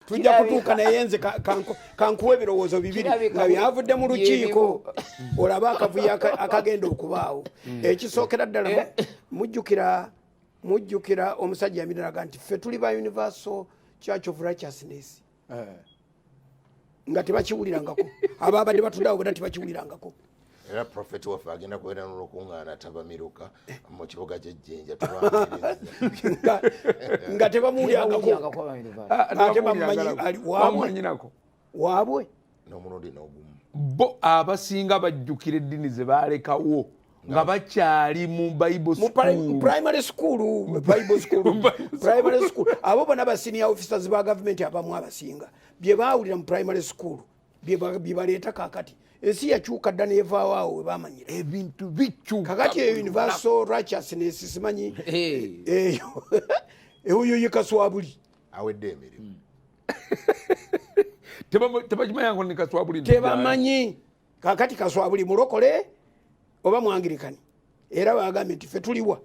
tujja kutuuka naye nze kankuwa ebirowoozo bibiri nga byavudde mu lukiiko olaba akavuyo akagenda okubaawo. Ekisookera ddala mujjukira omusajja yamiriraga nti ffe tuli ba Universal Church of Righteousness nga tebakiwulirangako ababadde batuddawo bonna tebakiwulirangako. Era Prophet waffe agenda kubeera n'olukungaana tabamiruka mu kibuga ky'Ejjinja nga tebamuwulirangako ate bamumanyinako waabwe n'omulundi n'ogumu. Bo abasinga bajjukira eddiini ze baalekawo nga bakyali mu Bible school. Primary school. Abo bonna ba senior officers ba government abamu abasinga bye baawulira mu primary school bye baleeta kakati. Ensi yakyuka dda neevaawo awo we baamanyira ebintu bikyuka. Kakati Universal Righteousness simanyi eyo eyo ye Kaswabuli awedde emirimu. Tebakimanya ngo ni Kaswabuli tebamanyi. Kakati Kaswabuli mulokole oba mwangirikani era bagambye nti ffe tuliwa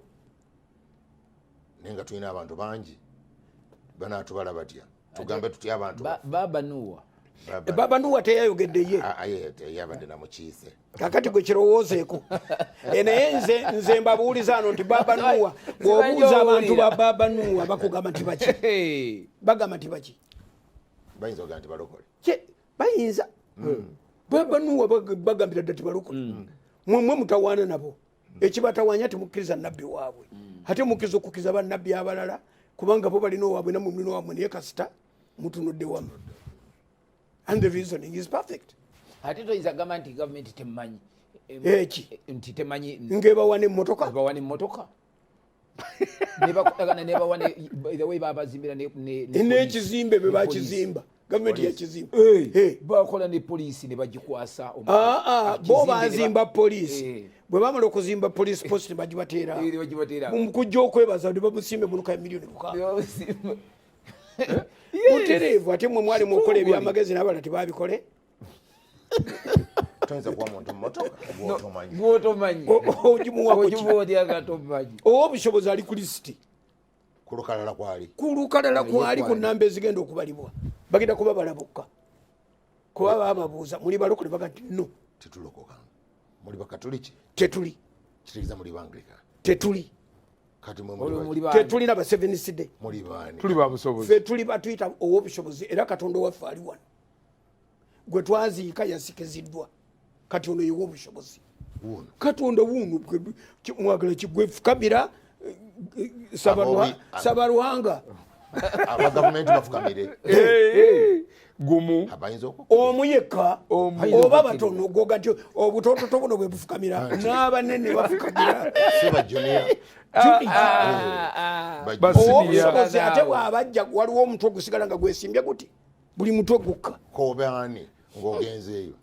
naye nga tulina abantu bangi banaatubala batya tugambe tutya abantu Baba Nuwa. Baba Nuwa teyayogedde ye yabadde namukiise. kakati gwe kirowoozeeko naye nze mbabuuliza ano nti Baba Nuwa bw'obuuza abantu ba Baba Nuwa bakugamba nti baki bagamba nti baki bayinza okugamba nti balokole bayinza Baba Nuwa bagambira dda ti balokole mwe mutawaana nabo ekibatawanya temukkiriza nabbi waabwe ate mukkiriza okukkiriza bannabbi abalala kubanga bo balina owaabwe namwe mulina owaabwe naye kasita mutunudde wamu. And the reasoning is perfect. Ate toyinza gamba nti gavumenti temanyi nti temanyi ng'ebawana emmotoka nebawana the way babazimbira n'ekizimbe bwe bakizimba gavumenti yakizimba bakola ne poliisi ne bagikwasa bo bazimba poliisi bwe bamala okuzimba poliisi post ne bagibateera kujja okwebaza ne bamusimbe munuka ya miliyoni 6 mutereevu ate mwe mwali mukola ebyamagezi n'abala tebabikole. toyinza kuwa muntu mmotoka gwotomanyi owa obusobozi ali ku lisiti ku lukalala kwali ku nnamba ezigenda okubalibwa bagenda kuba balabukka kuba bababuuza muli balokole baga nti no tetulokoka muli bakatoliki tetuli kitegeeza muli Anglican tetuli kati tetuli naba Seventh Day muli baani tuli babusobozi ffe tuli batuyita owobusobozi era Katonda waffe ali wano gwe twaziika yasikiziddwa kati ono yewa obusobozi Katonda wuno mwagala kigwefukamira Sabaruhanga abagavumenti bafukamire gumu abayinza omu yekka oba batono goga nti obutototo buno bwe bufukamira n'abanene bafukamira obusobozi ate bw'abajja waliwo omutwe ogusigala nga gwesimbye guti buli mutwe gukka kobaani ng'ogenzeeyo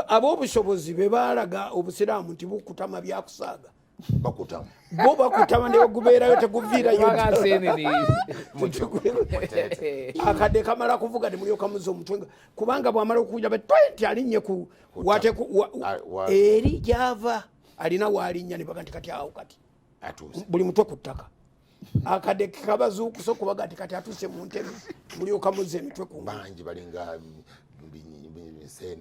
ab'obusobozi be baalaga obusiraamu nti bukutama byakusaaga bakutama bo bakutama ne bagubeerayo teguviirayo akadde kamala kuvuga ne mulyoka muza omutwe kubanga bw'amala okuwunya nti alinnye ku eri gy'ava alina waalinnya ne baga nti kati awo kati buli mutwe ku ttaka akadde kabazuukusa okubaga nti kati atuuse mu ntebe mulyoka muza emitwe ku bangi balinga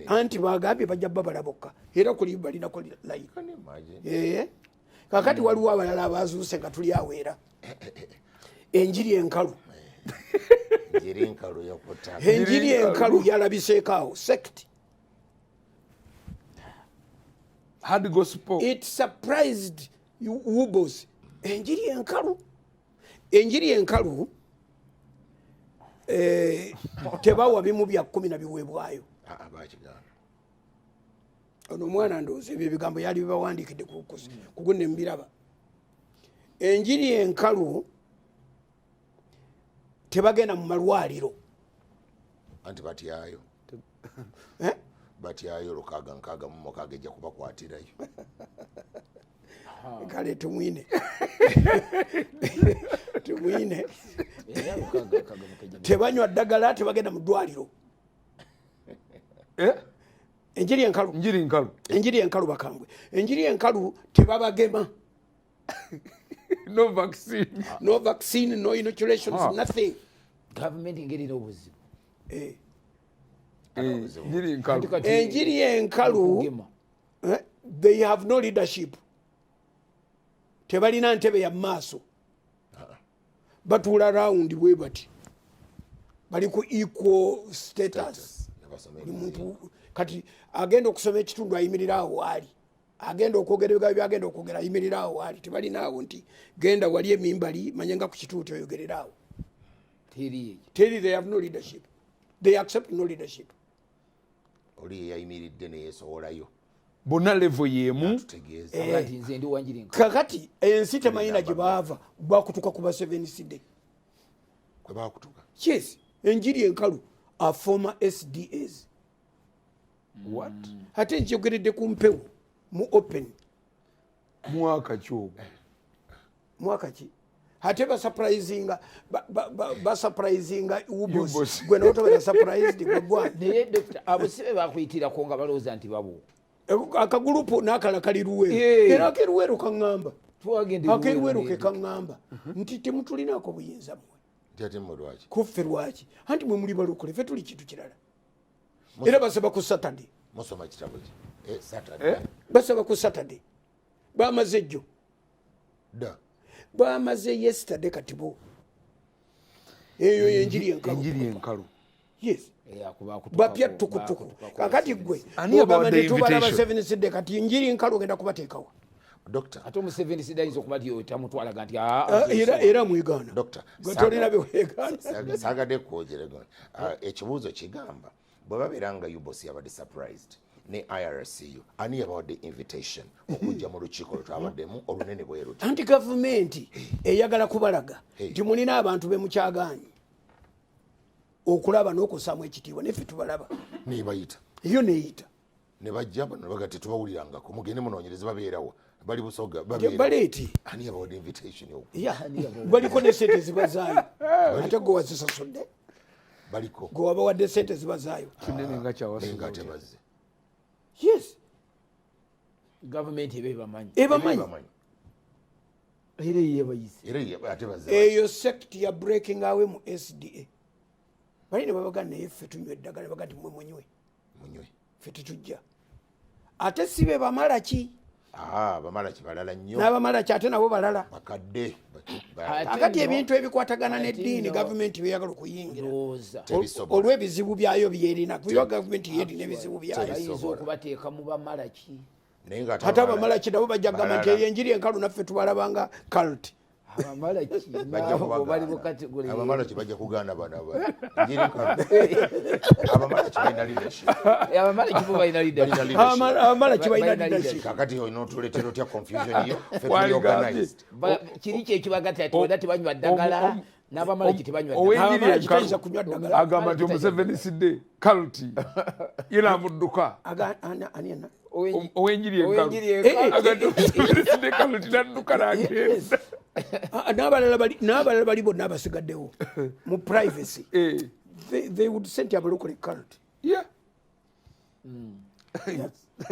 anti bagambye bajja babala bokka era kuli balinako layika kakati waliwo abalala abazuuse nga tuli aweera enjiri enkalu enjiri enkalu yalabiseekaawo sect hard gospel it surprised wubos enjiri enkalu tebawa bimu bya 10 na biweebwayo ono omwana ndowooza ebyo ebigambo yali bibawandiikidde kugunne mbiraba. Enjiri enkalu tebagenda mu malwaliro anti batyayo nkaaga mu mukaaga ejja kubakwatirayo kale tumwine tebanywa ddagala tebagenda mu ddwaliro enjiri enkalu bakambwe enjiri enkalu tebabagema no vaccine no inoculation nothing government ngeri n'obuzibu enjiri enkalu enjiri enkalu they have no leadership, tebalina ntebe ya maaso, batuula rawundi bwe bati, bali ku equal status. Muntu kati agenda okusoma ekitundu ayimirira awo waali, agenda okwogera ebigambo byagenda okwogera ayimirira awo waali, tebalinaawo nti genda wali emimbali manyenga ku kituuti oyogerera awo. Teri, they have no leadership, they accept no leadership. Oli yayimiridde neyeesowolayo bonna levo yemu. Kakati ensi temayina gye baava bakutuka ku ba 7CD kwe bakutuka. Yes, enjiri enkalu a former SDAs. What? Ate njogeredde ku mpewo mu open mwaka kyogo mwaka ki ate basupprisinga ubos gwe notobera surprised gwe gwa naye dokita abosibe bakuyitirako nga balowooza nti babo akagulupu n'akala kali Luweero era akeruweero kaŋŋamba akeruweero ke kaŋŋamba nti temutulinako buyinza mmwe kuffe lwaki anti mwe muli balokole ffe tuli kintu kirala era basaba ku Saturday musoma kitabo ki Saturday basaba ku Saturday bamaze jjo da bamaze yesterday kati bo eyo enjiri enkalu yes bapya tukutuku kakati gwe ogamba netubala ba 7CD kati enjiri enkalu ogenda kubateekawa Doctor ate omu 7CD ayinza okuba ti tamutwalaga nti era mwegaana Doctor gwe tolina byewegaana saagadde kwogera ekibuuzo kigamba bwe babeera nga UBOS yabadde surprised ne IRCU ani yabawadde invitation okujja mu lukiiko lwetwabaddemu olunene bwe ruti anti gavumenti eyagala kubalaga nti mulina abantu bemukyagaanyi okulaba n'okussaamu ekitiibwa neffe tubalaba nebayita eyo neyita ne bajja bano baga tetubawulirangako mugende munoonyereze babeerawo bali busoga baleeti ani yabawadde invitation baliko ne sente zibazaayo ate gwe wazisasudde baliko gwe wabawadde sente zibazaayo kinene nga nga tebazze yes gavumenti ebebamanyi era yebayise era ate bazze eyo sekiti ya breaking away mu SDA bali ne babaga naye ffe tunywa eddagala baga nti mwe munywe ffe tetujja ate si be bamalaki bamalaki balala nnyo n'abamalaki ate nabo balala bakadde akati ebintu ebikwatagana n'eddiini gavumenti byeyagala okuyingira olw'ebizibu byayo byerina kuba gavumenti yerina ebizibu byayo ayinza okubateeka mu bamalaki ate abamalaki nabo bajja kugamba nti eyo enjiri enkalu naffe tubalabanga cult abamalaki bajja kugaana bana abamalaki balina leadership abamalaki balina leadership kakati onotuletera otya confusion yo ffe organized kiri kyekibagata ati weda tebanywa ddagala n'abamalaki tebanywa tayinza kunywa ddagala agamba nti omuseveniside kalti yena amudduka owenjiri enkaluagadde kalti nadduka nagenda n'abalala bali bonna abasigaddewo mu privacy they would send abalokole cult